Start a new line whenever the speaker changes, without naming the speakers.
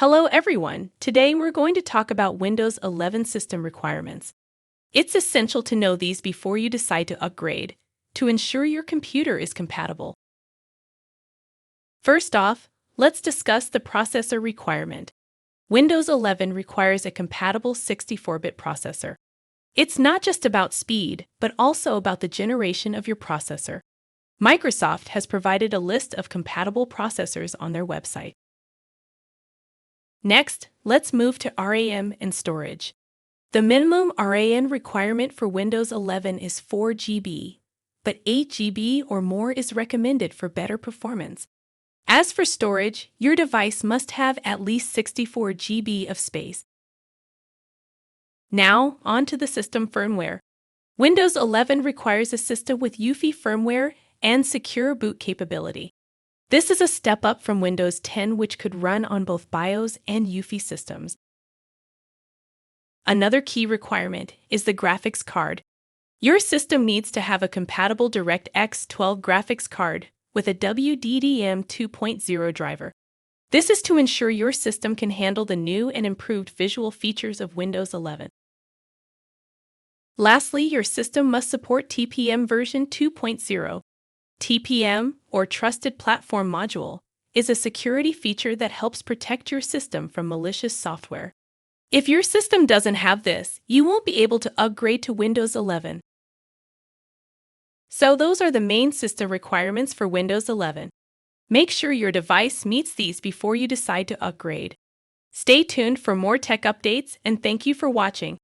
Hello everyone! Today we're going to talk about Windows 11 system requirements. It's essential to know these before you decide to upgrade, to ensure your computer is compatible. First off, let's discuss the processor requirement. Windows 11 requires a compatible 64-bit processor. It's not just about speed, but also about the generation of your processor. Microsoft has provided a list of compatible processors on their website. Next, let's move to RAM and storage. The minimum RAM requirement for Windows 11 is 4 GB, but 8 GB or more is recommended for better performance. As for storage, your device must have at least 64 GB of space. Now, on to the system firmware. Windows 11 requires a system with UEFI firmware and secure boot capability. This is a step up from Windows 10, which could run on both BIOS and UEFI systems. Another key requirement is the graphics card. Your system needs to have a compatible DirectX 12 graphics card with a WDDM 2.0 driver. This is to ensure your system can handle the new and improved visual features of Windows 11. Lastly, your system must support TPM version 2.0. TPM, or Trusted Platform Module, is a security feature that helps protect your system from malicious software. If your system doesn't have this, you won't be able to upgrade to Windows 11. So those are the main system requirements for Windows 11. Make sure your device meets these before you decide to upgrade. Stay tuned for more tech updates, and thank you for watching.